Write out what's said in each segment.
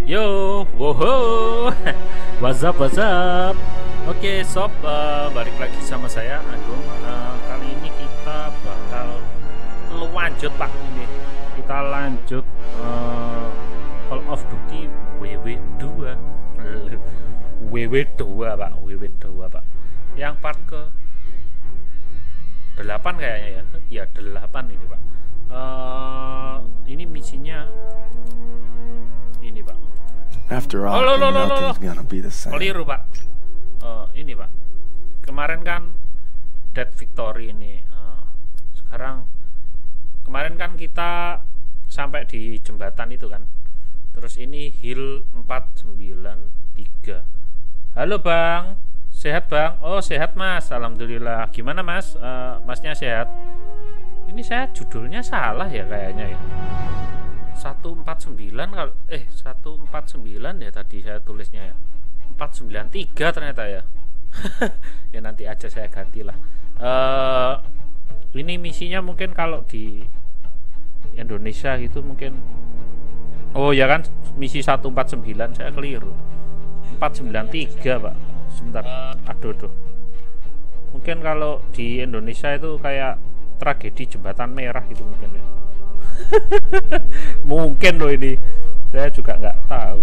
Yo, woho, what's up? Oke, sob, balik lagi sama saya, Agung. Kali ini kita bakal lanjut, Pak. Ini kita lanjut Call of Duty WW2, Pak. Yang part ke 8 kayaknya ya. Ya 8 ini, Pak. Ini misinya ini, Pak. After all, nothing's gonna be the same. Keliru, Pak. Ini, Pak. Kemarin kan Dead Victory ini. Sekarang kemarin kan kita sampai di jembatan itu kan. Terus ini Hill 493. Halo, Bang. Sehat, Bang? Oh, sehat, Mas. Alhamdulillah. Gimana, Mas? Masnya sehat? Ini saya judulnya salah ya kayaknya ya. 149 kalau 149 ya tadi saya tulisnya ya. 493 ternyata ya. Ya nanti aja saya gantilah. Ini misinya mungkin kalau di Indonesia gitu mungkin, oh ya kan, misi 149 saya keliru. 493, Pak. Sebentar. Aduh. Mungkin kalau di Indonesia itu kayak tragedi jembatan merah gitu mungkin ya. Mungkin loh ini, saya juga nggak tahu.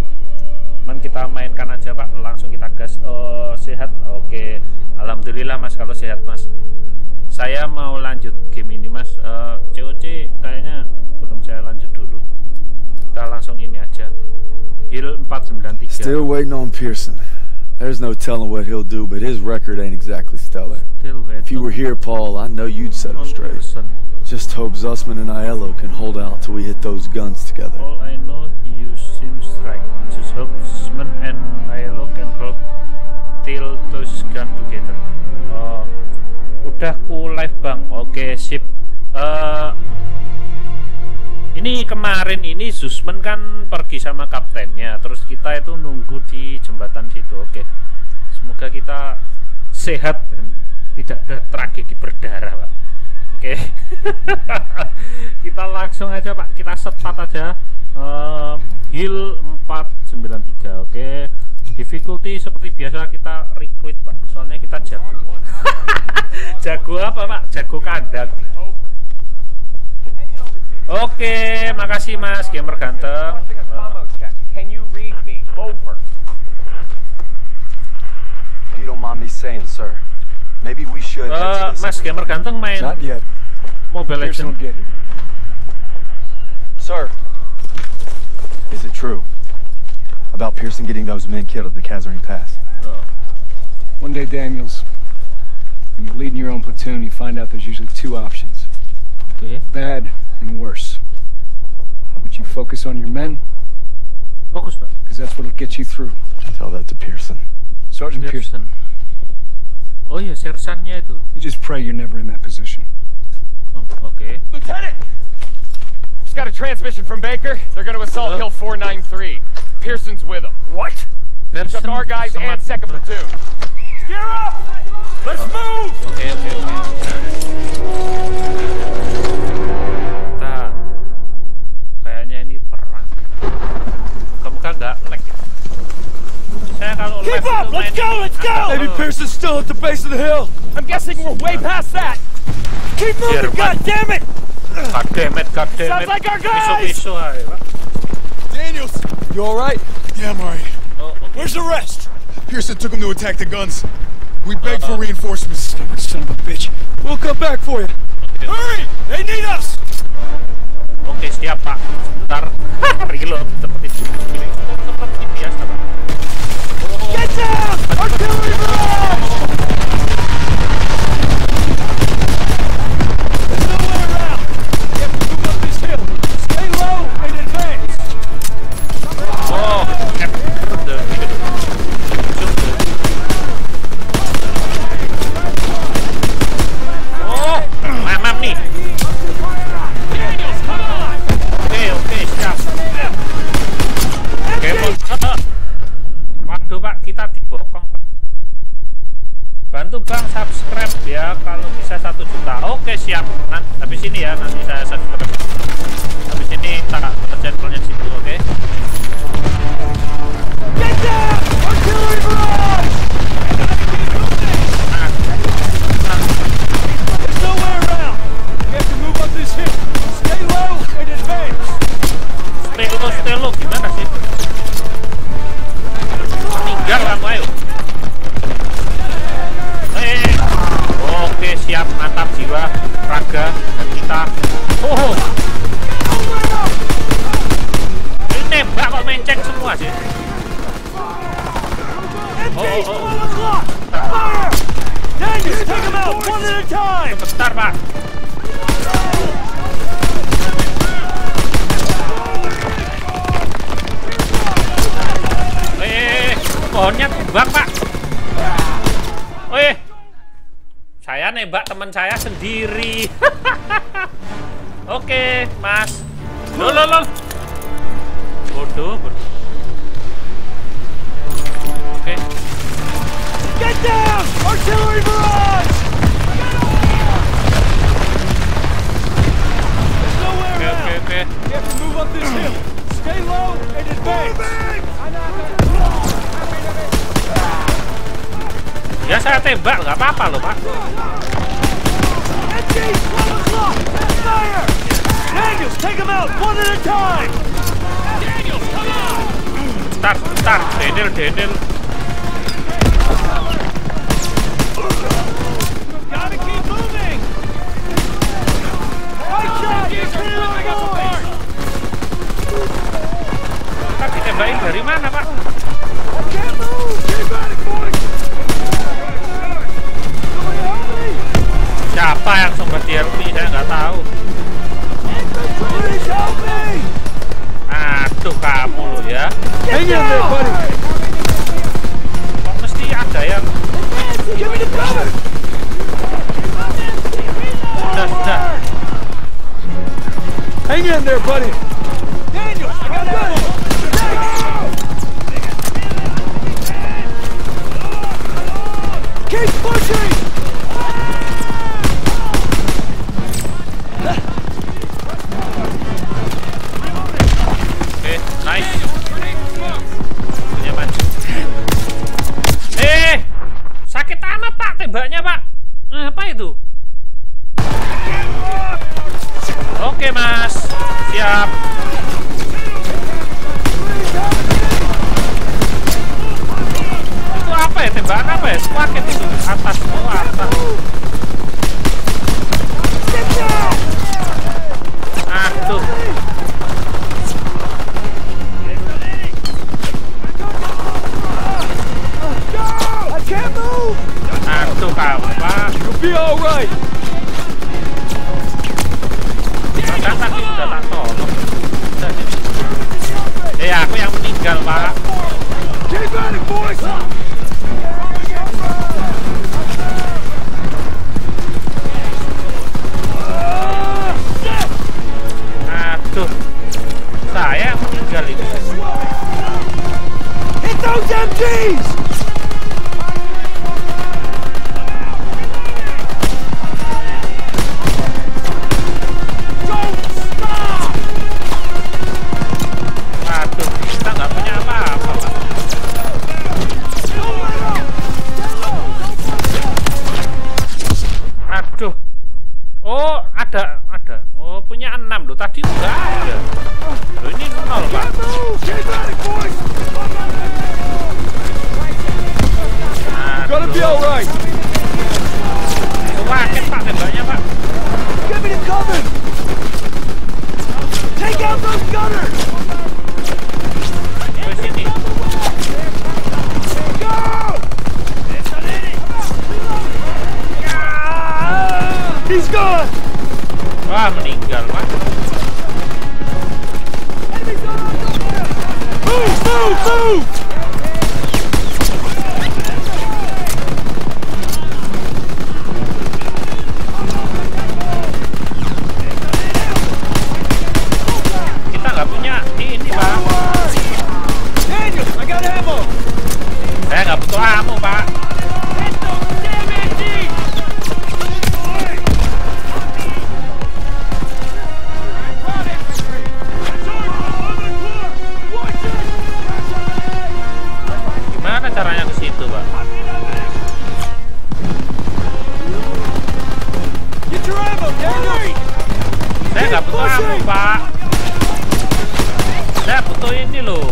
Man, kita mainkan aja, Pak. Langsung kita gas. Oh, sehat. Oke, alhamdulillah, Mas. Kalau sehat, Mas. Saya mau lanjut game ini, Mas. COC kayaknya belum saya lanjut dulu. Kita langsung ini aja. Hill 493. Still waiting on Pearson. There's no telling what he'll do, but his record ain't exactly stellar. If you were here, Paul, I know you'd set him straight. Just hope Zussman and Aiello can hold out till we hit those guns together. All I know, you seem right. Just hope Zussman and Aiello can hold till those guns together. Udah ku live, Bang. Oke, sip. Ini kemarin ini Zussman kan pergi sama kaptennya, terus kita itu nunggu di jembatan situ. Oke, semoga kita sehat dan tidak ada tragedi berdarah, Pak. Oke. Kita langsung aja, Pak. Kita start aja. Hill 493. Oke. Difficulty seperti biasa kita recruit, Pak. Soalnya kita jago. Jago apa, Pak? Jago kandang. Oke, makasih, Mas gamer ganteng. You don't mind me saying, sir. Maybe we should Mas gamer ganteng main Mobile Legends. Sir, is it true about Pearson getting those men killed at the Kazarine Pass? One day, Daniels, when you're leading your own platoon, you find out there's usually two options. Okay. Bad and worse. Would you focus on your men? Focus, Pak. Because that's what'll get you through. Tell that to Pearson. Sergeant Pearson. Oh iya, sersannya itu. You just pray you're never in that position. Oh, okay. Lieutenant! Just got a transmission from Baker. They're going to assault Hill 493. Pearson's with them. What? Took our guys and second platoon. Gear up! Let's move! Okay. Kita kayaknya ini perang. Muka-muka nggak lag. Saya kalau Keep up! Let's go! Maybe Pearson's still at the base of the hill. I'm guessing we're way past that. Keep moving, goddammit! God damn it. Sounds like our guys! Iso aja, Pak. Daniels! You all right? Yeah, I'm alright. Oh, okay. Where's the rest? Pearson took him to attack the guns. We begged for reinforcements. Stubborn son of a bitch. We'll come back for you. Okay. Hurry! They need us! Oke, siap, Pak. Sebentar. Reload seperti biasa, Pak. Get down! Artillery barrage! There's no way around! We have to move up this hill. Stay low and advance! Oh, mamam nih. Daniels, come on! Oke, siap. Waduh, Pak, kita dibokong, Pak. Bantu, Bang, subscribe ya kalau bisa 1 juta. Oke, siap. Nanti habis ini ya, nanti saya subscribe. Habis ini tak channelnya situ, oke. nembak teman saya sendiri. Oke, Mas. Lol. Bodoh. Oke. Get down! Artillery barrage! There's nowhere around. Oke. You have to move up this hill. Stay low and advance. Ya saya tembak, nggak apa-apa loh, Pak. Empty! 12 o'clock! Fire! Daniels, take them out one at a time! Daniels, come on! Bentar. Daniel. Gotta keep moving! Right shot! You're clear of the boys! Pak, ditembakin dari mana, Pak? I can't move! Keep at it, boys! Siapa yang sumber DLP? Saya nggak tahu. Please help me! Aduh, kamu lo ya. Hang in there, buddy! Kok mesti ada yang... Give me the cover! Sudah. Hang in there, buddy! Daniel, I got it! Keep pushing! Oke, nice. Punya maju. Sakit amat, Pak, tembaknya, Pak. Apa itu? Oke, Mas. Siap. Itu apa ya? Tembakan apa ya? Squaket itu. Atas. Oh, atas. Aduh. I can't move! Aduh, kamu, Pak. You'll be alright! Kan tadi sudah tak tolong. Aku yang meninggal, Pak. Keep at it, boys! Aduh. Saya yang meninggal itu. Hit those MGs! Aduh, kita nggak punya apa-apa, Pak. Aduh. Oh, ada. Oh, punya 6 loh. Tadi enggak ada. Loh, ini 0, Pak. Gonna be alright! Paket, Pak, tembaknya, Pak. Give me the cover! Take out those gunners! Ke sini. Go! He's gone! Wah, meninggal, Pak. Move! Kita nggak punya ini, Pak. Daniel, I got ammo! Saya nggak butuh ammo, Pak. Gimana caranya ke situ, Pak? Get your ammo, Daniel! Saya nggak butuh ammo, Pak. Saya butuh ini loh.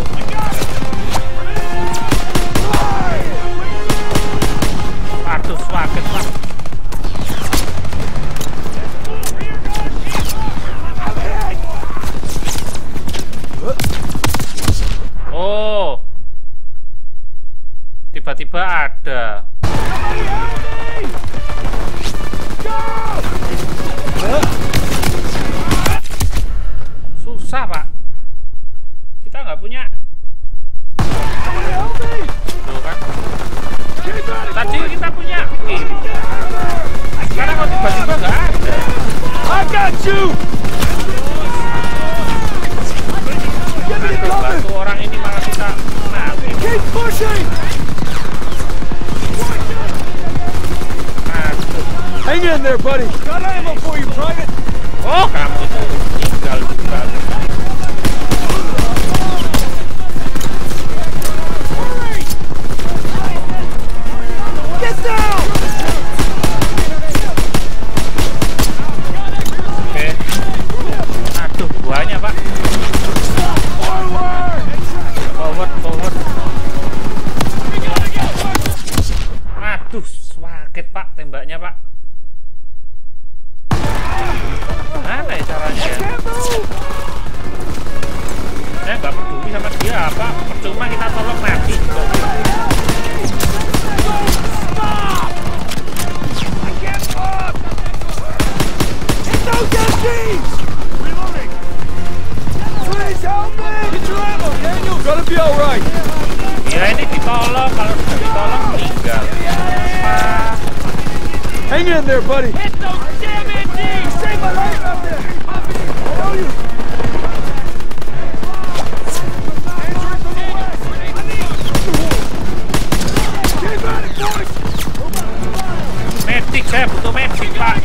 Aduh, swaket, Pak. Oh, tiba-tiba ada. Susah, Pak. Kita nggak punya. Tuh kan. Tadi kita punya. shoot! Bantu orang ini malah kita mati. Keep pushing! Hang in there, buddy. Got ammo for you, Private. Oh, kamu itu tinggal juga. Get down! Oke. Aduh, buahnya, Pak. Forward. Aduh, sakit, Pak, tembaknya, Pak. Mana ya caranya ya? Saya nggak peduli sama dia, apa? Percuma kita tolong mati. Ya ini ditolong, kalau sudah ditolong meninggal. Hang in there, buddy. Hit those damn MDs! Save my life out there! I know you! Medik, saya butuh medik, Pak.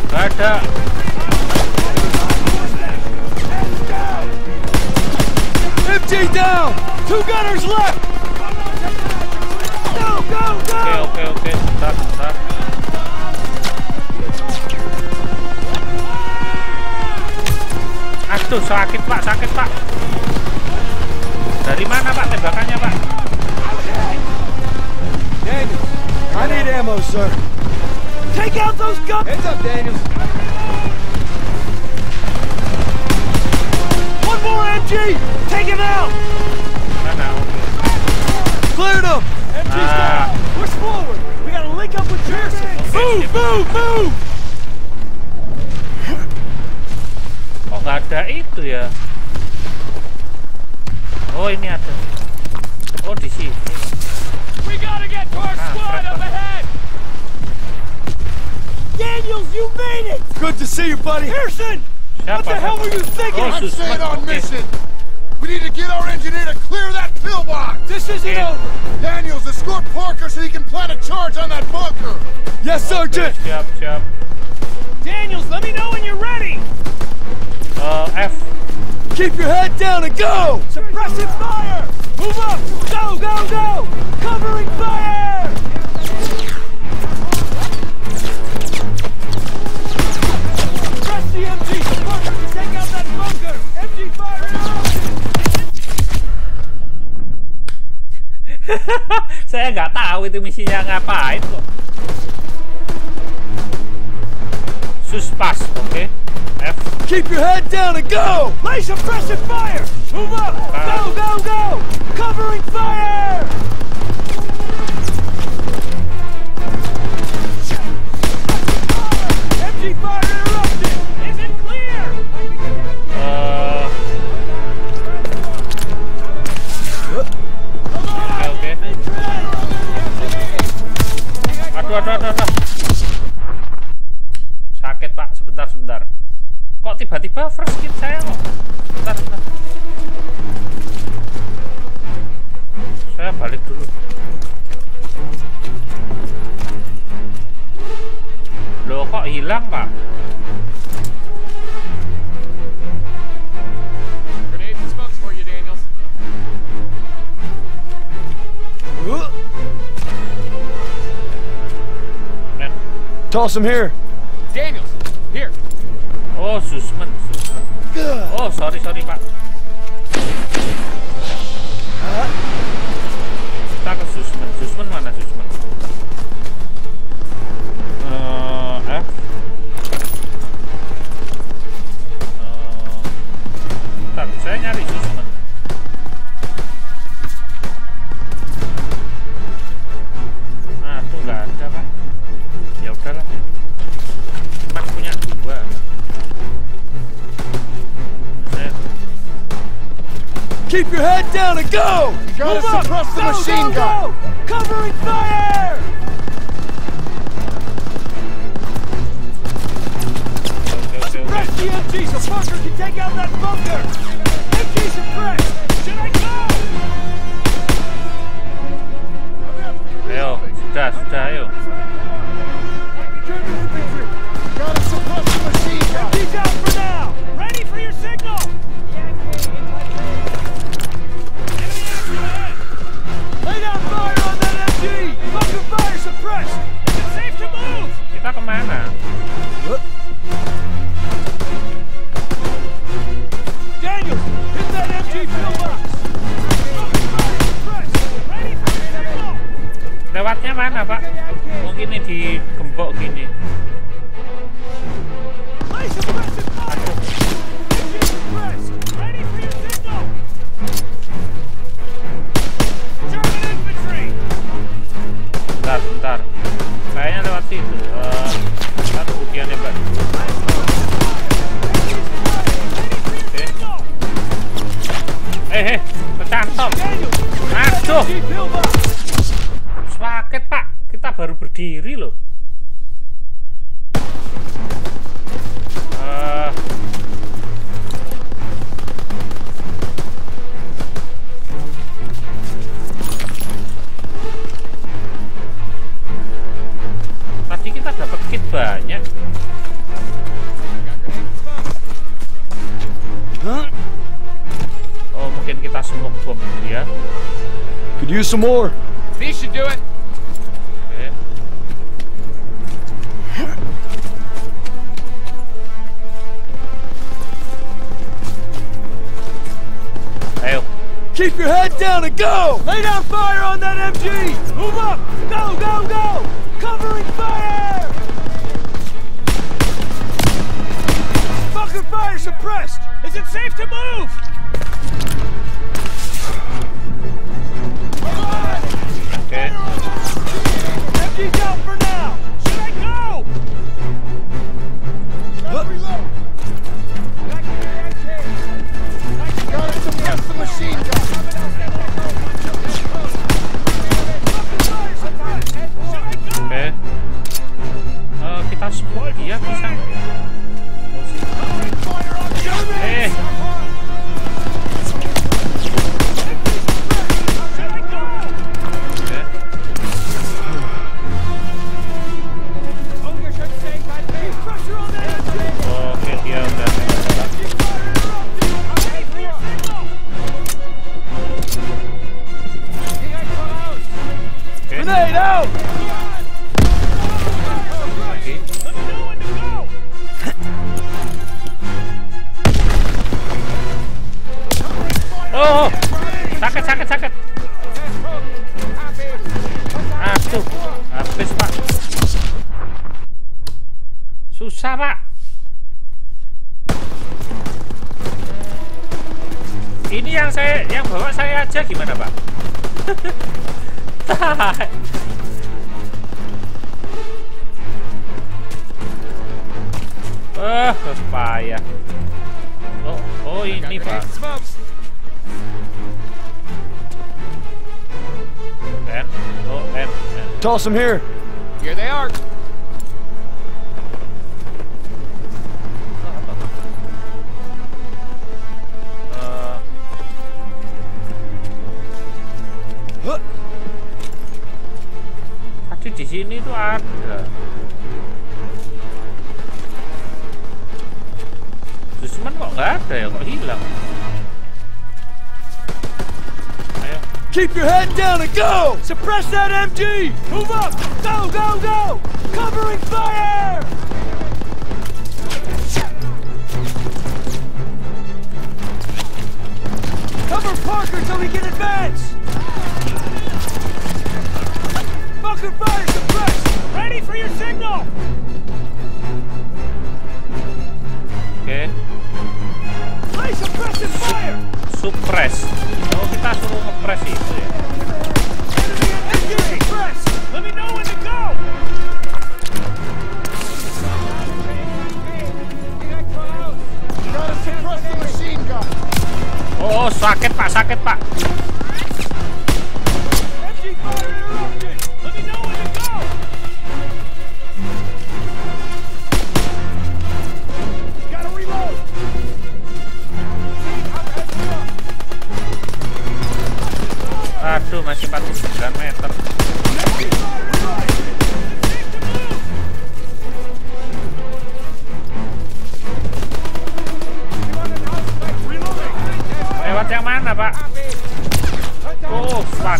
Gak ada. MG down! 2 gunners left! Go! Oke, bentar. Aduh, sakit Pak. Dari mana, Pak, tembakannya, Pak? Daniel, I need ammo, sir. Take out those guns! Heads up, Daniel. One more MG! Take him out! Mana? Cleared him! MG's down! Push forward! We gotta link up with Pearson! Move! Oh, nggak ada itu ya? Oh, ini ada. Oh, di sini. We gotta get to our squad up ahead! Daniels, you made it! Good to see you, buddy! Pearson! What the hell were you thinking? I'm staying on mission! We need to get our engineer to clear that pillbox! This isn't over! Daniels, escort Parker so he can plant a charge on that bunker! Yes, Sergeant! Siap. Daniels, let me know when you're ready! F. Keep your head down and go! Suppressive fire! Move up! Go! Covering fire! Press the MG! Parker can take out that bunker! MG fire! Saya nggak tahu itu misinya ngapain kok. Suspas, oke. F. Keep your head down and go! Lay suppressive fire! Move up! Go! Covering fire! MG fire interrupted! Is it clear? Oke. Aduh. Sakit, Pak, sebentar. Kok tiba-tiba first kit saya kok? Bentar. Saya balik dulu. Loh, kok hilang, Pak? Grenades and smokes for you, Daniels. Toss him here. Daniels, here. Oh, Susman. Oh, sorry, Pak. Kita ke Susman mana Susman? F. Bentar, saya nyari Susman. Tuh nggak ada, Pak. Ya udahlah. Cuma punya 2. Keep your head down and go! You gotta suppress the machine gun! Covering fire! MG so Parker can take out that bunker. MG suppressed. Should I go? Ayo, sudah, ayo. Gotta suppress the machine gun. MG's out for now. Ready for your signal. Lay down fire on that MG. Bunker fire suppressed. Is it safe to move? Kita kemana? Daniel, hit that MG pillbox. Bunker fire suppressed. Ready for your signal. Lewatnya mana, Pak? Mungkin ini di gembok gini. Lay suppressive fire. MG suppressed. Ready for your signal. German infantry. Bentar. Kayaknya lewat situ. Satu ujiannya, Pak. Oke. Kecantol. Aduh. Sakit, Pak. Kita baru berdiri loh. Tadi kita dapat kit banyak. Oh, mungkin kita smoke bomb ya. Could use some more. These should do it. Oke. Ayo. Keep your head down and go! Lay down fire on that MG! Move up! Go, go, go! Covering fire! Bunker fire suppressed! Is it safe to move? Oke. MG's out for now! Should I go? Reload! Gotta suppress the machine gun! Oke. Kita semua dia bisa. Oke, dia udah. Grenade out! Lagi. Oh, sakit. Aduh, habis, Pak. Susah, Pak. Ini yang bawa saya aja gimana, Pak? Payah. Oh ini, Pak. N. Toss them here. Here they are. Tadi di sini tuh ada. Cuman kok nggak ada ya, kok hilang. Ayo. Keep your head down and go! Suppress that MG! Move up! Go, go, go! Covering fire! Cover Parker till we can advance! Bunker fire suppressed! Ready for your signal! Oke. Play suppressive fire! Suppress. Oh, kita suruh ngepres itu ya. Enemy suppressed! Let me know when to go! Gotta suppress the machine gun! Oh, sakit, Pak. MG fire interrupted! Let me know when to go! Gotta reload!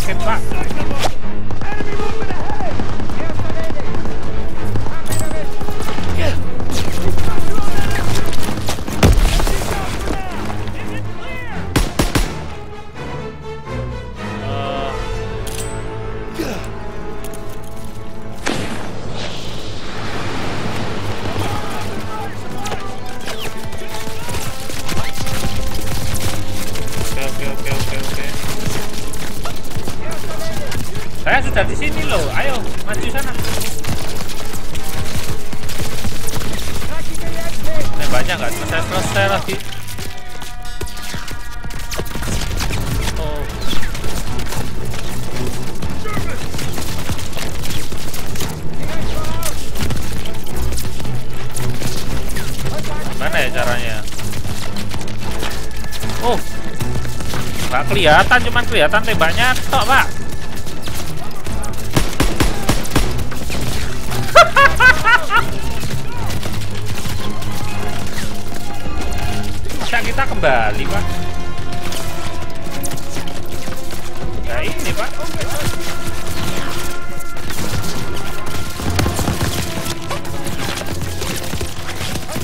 sakit, Pak. Saya sudah di sini loh, ayo maju sana. Nembaknya nggak selesai lagi. Oh. Mana ya caranya? Oh, nggak kelihatan, cuman kelihatan tembaknya tok, Pak. Bisa kita kembali, Pak. Nah ini, Pak.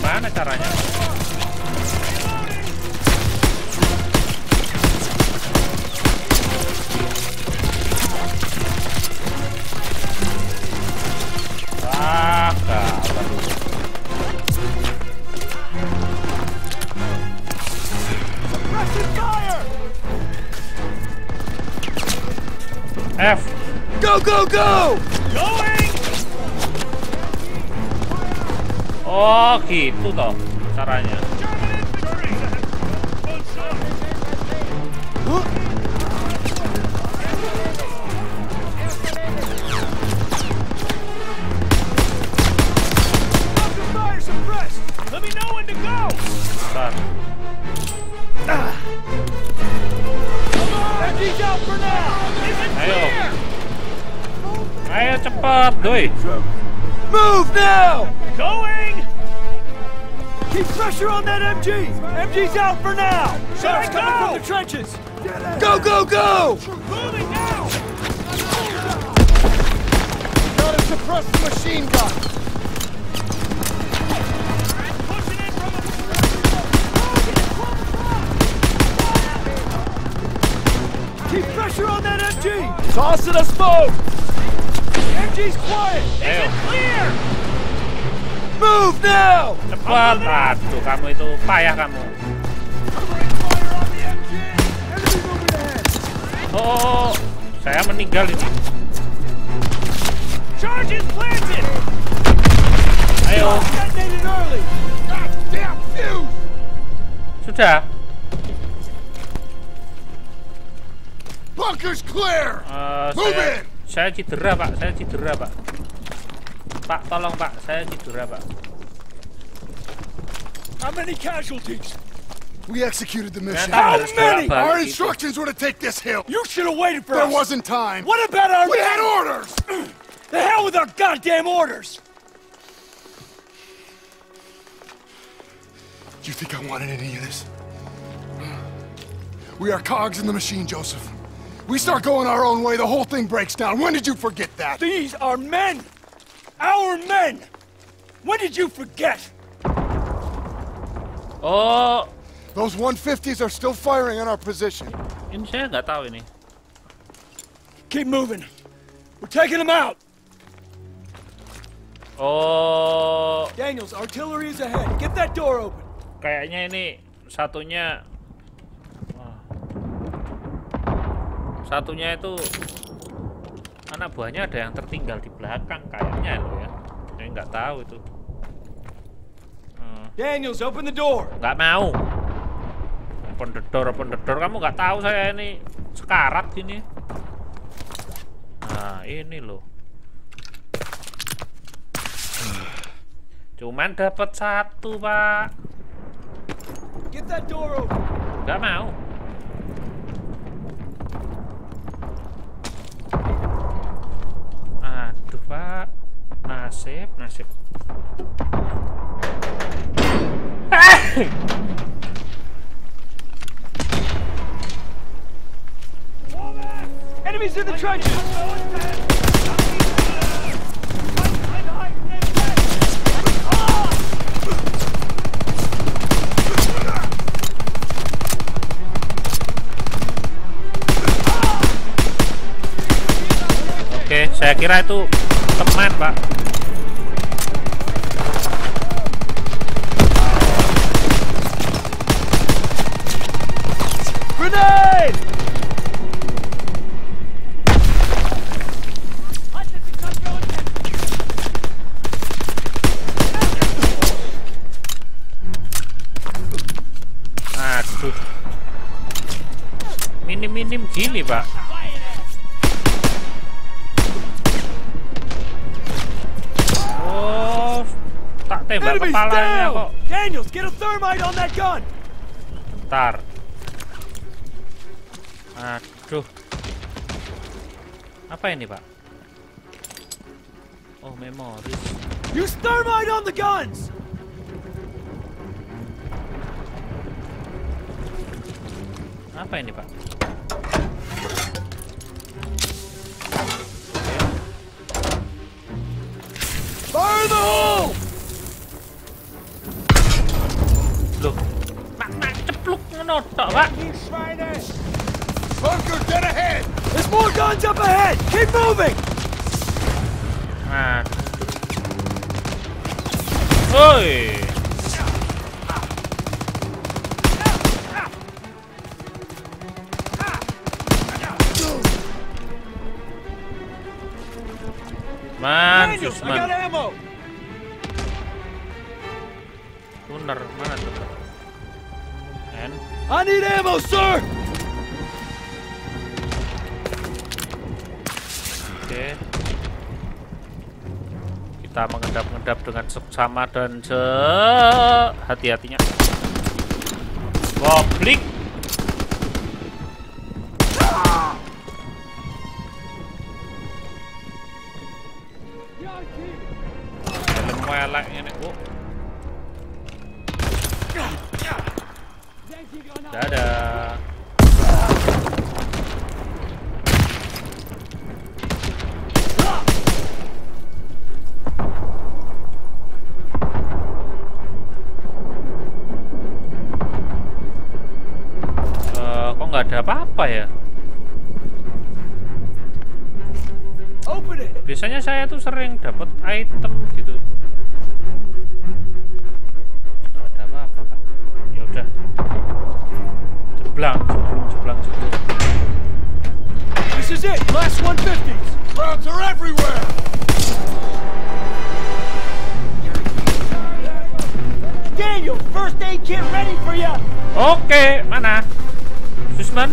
Mana caranya? F. Go, go, go! Going! Oh, gitu toh caranya. Let me know when to go! Bentar. MG's out for now! Ayo. Ayo cepat, doi. Move now! Going! Keep pressure on that MG! MG's out for now! Shots coming from the trenches! Go, go, go! Moving now! Gotta suppress the machine gun! Keep pressure on that MG! Toss it a smoke! MG's quiet! Is it clear? Move now! Cepat. Aduh, kamu itu payah kamu. Oh, saya meninggal ini. Charge is planted! Ayo. Sudah. Bunker's clear! Move in! Saya cedera, Pak. Saya cedera, Pak. Pak, tolong, Pak. Saya cedera, Pak. How many casualties? We executed the mission. How many? Our instructions were to take this hill. You should have waited for There us. wasn't time. What about our... We had orders! The hell with our goddamn orders! Do you think I wanted any of this? We are cogs in the machine, Joseph. We start going our own way, the whole thing breaks down. When did you forget that? These are men! Our men! When did you forget? Oh, Those 150s are still firing on our position. ini saya nggak tahu ini. Keep moving. We're taking them out. Oh, Daniels, artillery is ahead. Get that door open. kayaknya ini satunya. Satunya itu anak buahnya ada yang tertinggal di belakang kayaknya loh ya. Saya nggak tahu itu. Daniels, open the door. Nggak mau. Open the door. Kamu nggak tahu saya ini sekarat gini. Nah ini loh. Cuman dapat satu, Pak. Get that door open. Nggak mau. Aduh, Pak. Nasib. Enemies Enemies in the trenches! Oke, saya kira itu teman, Pak. Grenade! Aduh. Minim-minim gini, Pak. Oh, tak tembak kepalanya kok. Daniels, get a thermite on that gun. Bentar. Aduh. Apa ini, Pak? Oh, memoris. Use thermite on the guns. Apa ini, Pak? Fire the hole! Loh, mak cepluk ngono tok, Pak. Bunker, dead ahead! There's more guns up ahead! Keep moving! Nah. Woi. Man, Daniels, I man. got ammo! Tuner, mana tuner? And I need ammo, sir! oke. Kita mengendap-endap dengan seksama dan hati-hatinya. Goblik. Helm welek ini, Bu. Dadah. Kok nggak ada apa-apa ya? Open it! Biasanya saya tuh sering dapat item gitu. Nggak ada apa-apa, Pak. Ya udah. Jeblang. This is it! Last 150s! Crowds are everywhere! Daniel, first aid kit ready for you! Oke, mana? Susman?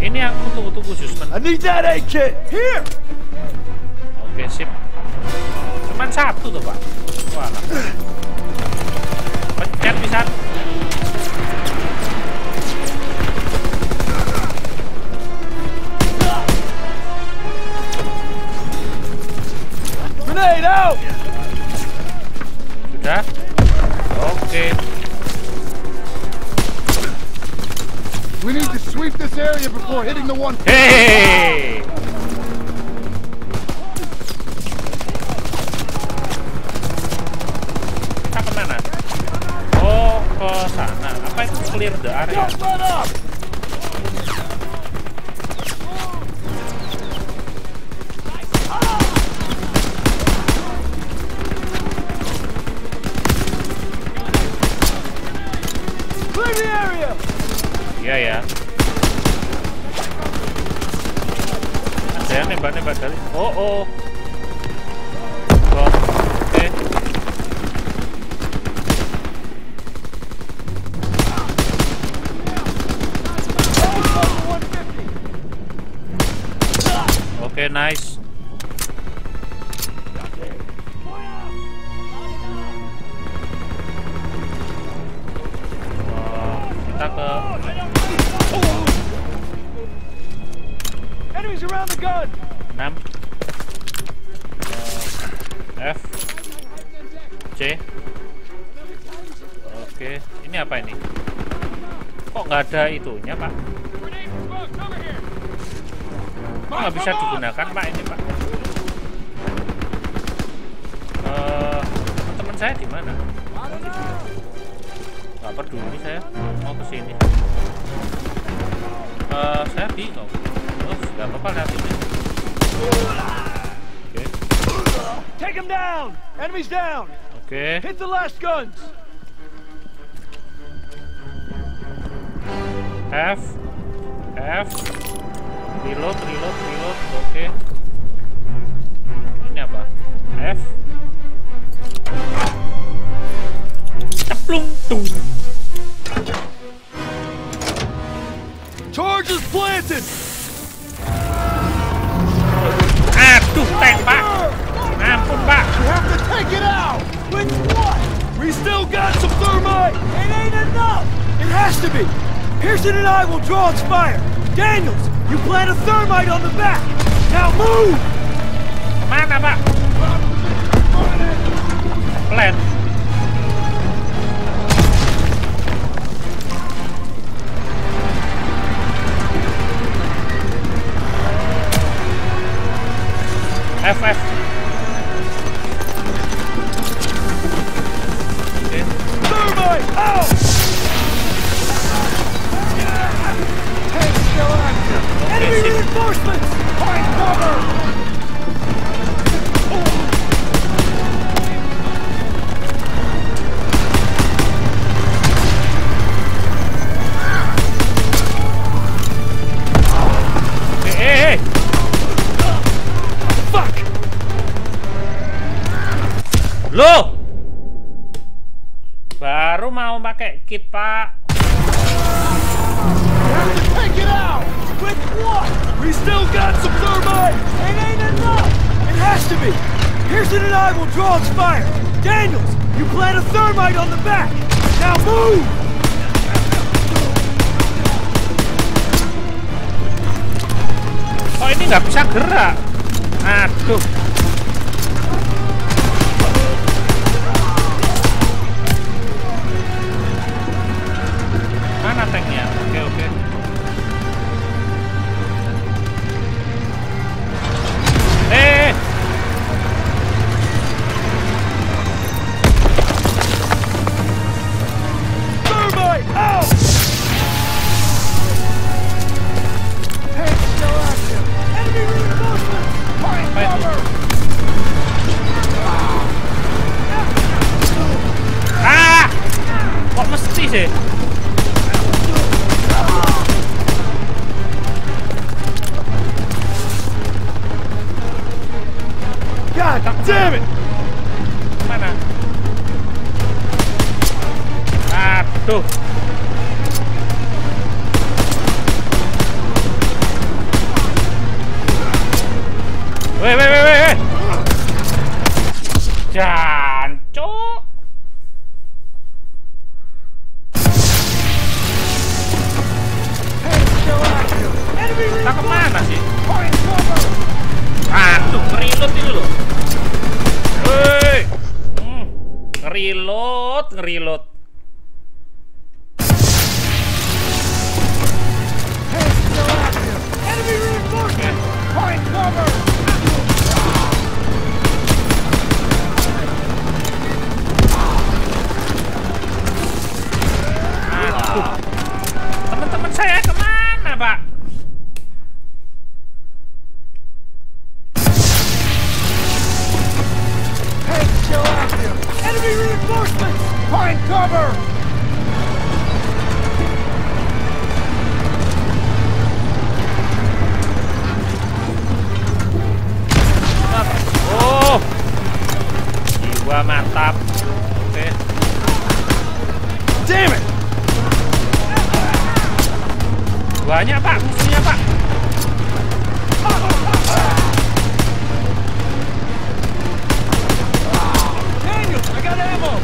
Ini yang tunggu-tunggu, Susman. I need that aid kit! Here! Oke, sip. Cuman satu tuh, Pak. Wah. Pencet bisa. Grenade out! Sudah? Oke. We need to sweep this area before hitting the one. Hey! Kita kemana? Oh, ke sana. Apa itu clear the area? Don't let up! Clear the area! Iya ya. Ada yang nembak-nembak dari. Oh. Oke. Oke, nice. Kita ke Enemies around the gun! 6 F C. Oke, ini apa ini? Kok nggak ada itunya, Pak? Nggak bisa digunakan Pak ini Pak. Teman-teman saya di mana? Nggak peduli saya mau ke sini. Saya bingung. Nggak apa-apa lihat ini. Oke. Take him down. Enemies down. Oke. Hit the last guns. F. Reload. Oke. Ini apa? F. Ceplung tung. Charges planted. Aduh, tank Pak. Ampun Pak. We have to take it out. With what? We still got some thermite. It ain't enough. It has to be. Pearson and I will draw its fire. Daniels, you plant a thermite on the back. Now move. Kemana Pak? Plant. FF. Oke. Thermite out. Enemy reinforcements. Find cover. Hey. Fuck. Loh. Baru mau pakai kit, Pak. Take it out! With what? We still got some thermite! It ain't enough! It has to be! Pearson and I will draw its fire! Daniels, you plant a thermite on the back! Now move! Oh, ini nggak bisa gerak. Aduh. Mana tanknya? Oke. Thermite out! Tank still active! Enemy reinforcements! Find cover! Ah! Kok mesti sih? God damn it! Mana? Aduh. Weh. Jancuk. Kita kemana sih? Aduh, ngereload ini loh. Woi. Ngereload. Enemy reinforcement! Find cover! Aduh. Teman-teman saya kemana, Pak? Tank still active! Enemy reinforcements! Find cover! Oh, jiwa mantap. Oke. Damn it! Banyak Pak, musuhnya Pak. Daniel, I got ammo!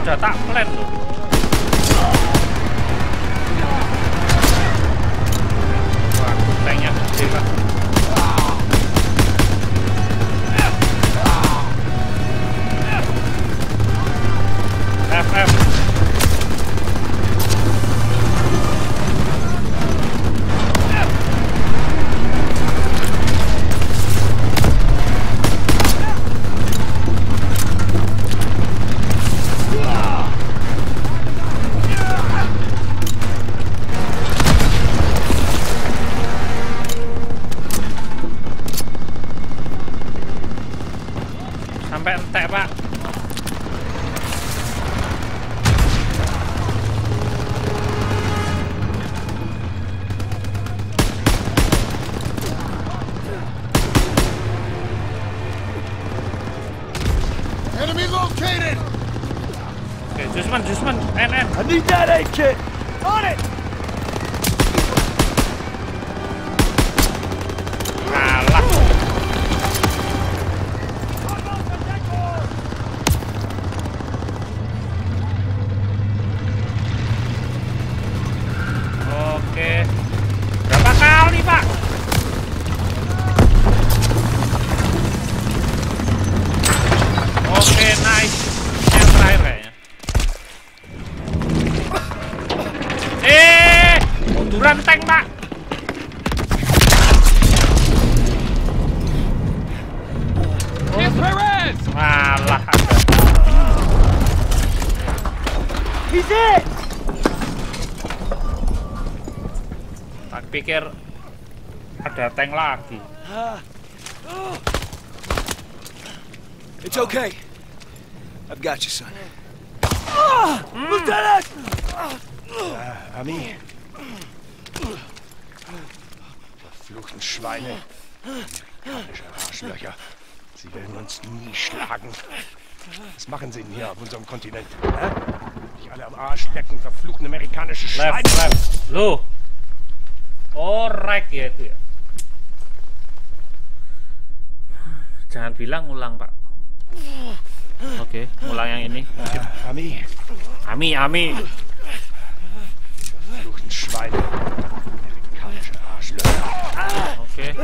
Sudah tak plan loh. Wah, tanknya gede Pak. NN. I need that aid kit. On it. Kalah. Oke. Berapa kali, Pak? Oke, nice. Yang terakhir kayaknya. Munduran tank, Pak. Malah ada. He's it. Tak pikir ada tank lagi. It's okay. I've got you, son. Lieutenant! Ami. Verfluchten Schweine. Amerikanische Arschlöcher. Sie werden uns nie schlagen. Was machen sie denn hier auf unserem Kontinent? Hä? Nicht alle am Arsch lecken, verfluchten amerikanische Schweine. Left. Loh. Orek ya itu ya. Jangan bilang ulang, Pak. Oke, ulang yang ini. Ami. Ami. Verfluchten Schweine. Amerikanische Arschlöcher. Oke.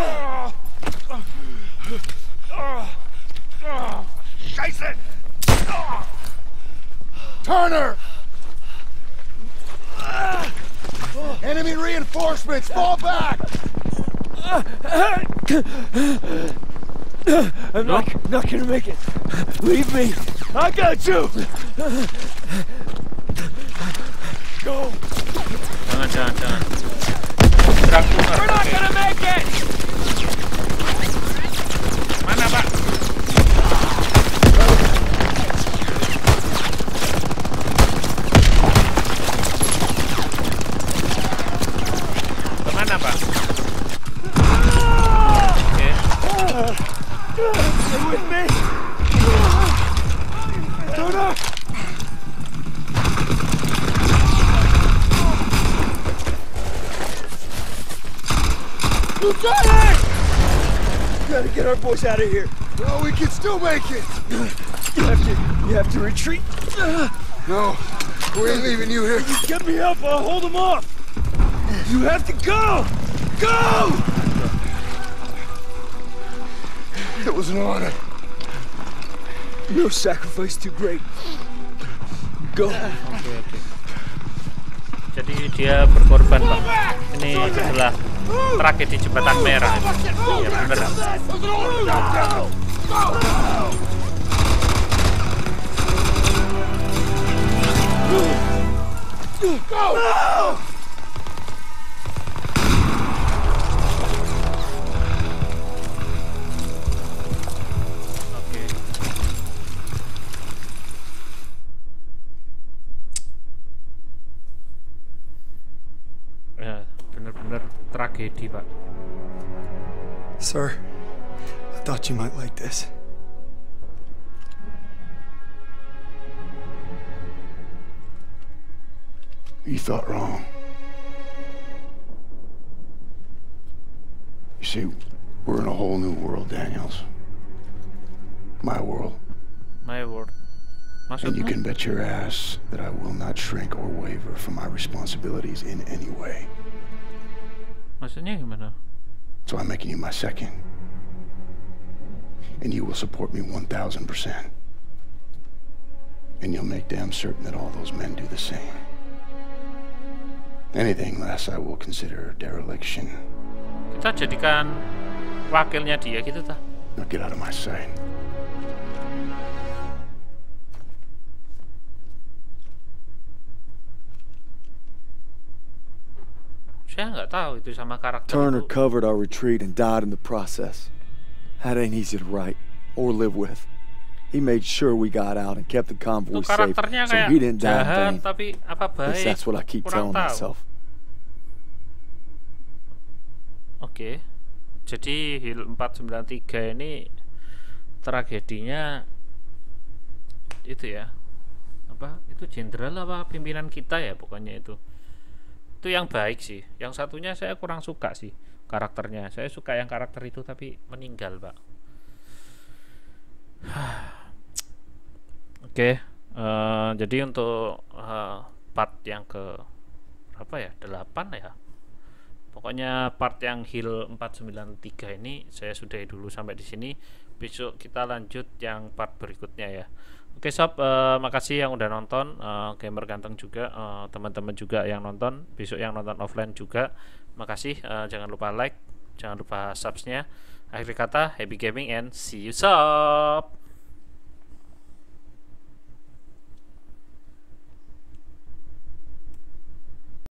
Scheiße! Turner! Enemy reinforcements! Fall back! I'm not gonna make it. Leave me. I got you. Go. Jangan. We're not gonna make it! Mana, Pak? Kemana, Pak? Oke. Stay with me. Turner. Lieutenant! Gotta get our boys out of here. No, we can still make it! You have to retreat. No, we ain't leaving you here. Get me up, I'll hold them off. You have to go! Go! It was an honor. No sacrifice too great. Go. Oke. Jadi dia berkorban, Pak. Ini adalah tragedi jembatan merah. Ya benar. Go! Tragedi, Pak. Sir, I thought you might like this. You thought wrong. You see, we're in a whole new world, Daniels. My world. My world. And you can bet your ass that I will not shrink or waver from my responsibilities in any way. Maksudnya gimana? So I'm making you my second. And you will support me 1,000%. And you'll make damn certain that all those men do the same. Anything less I will consider dereliction. Kita jadikan wakilnya dia gitu, ta? Now get out of my sight. Saya nggak tahu itu sama karakter. Turner itu. covered our retreat and died in the process. That ain't easy to write or live with. He made sure we got out and kept the convoy safe, so he didn't die in vain. Tapi apa At least that's what I keep telling myself. Oke. Jadi Hill 493 ini tragedinya itu ya. Apa apa itu jenderal apa pimpinan kita ya, pokoknya itu yang baik sih. Yang satunya saya kurang suka sih karakternya. Saya suka yang karakter itu tapi meninggal, Pak. Oke, jadi untuk part yang ke berapa ya, 8 ya, pokoknya part yang Hill 493 ini saya sudahi dulu sampai di sini. Besok kita lanjut yang part berikutnya ya. Oke sob, makasih yang udah nonton, gamer ganteng juga, teman-teman juga yang nonton, besok yang nonton offline juga makasih. Jangan lupa like, jangan lupa subsnya. Akhir kata, happy gaming and see you sob.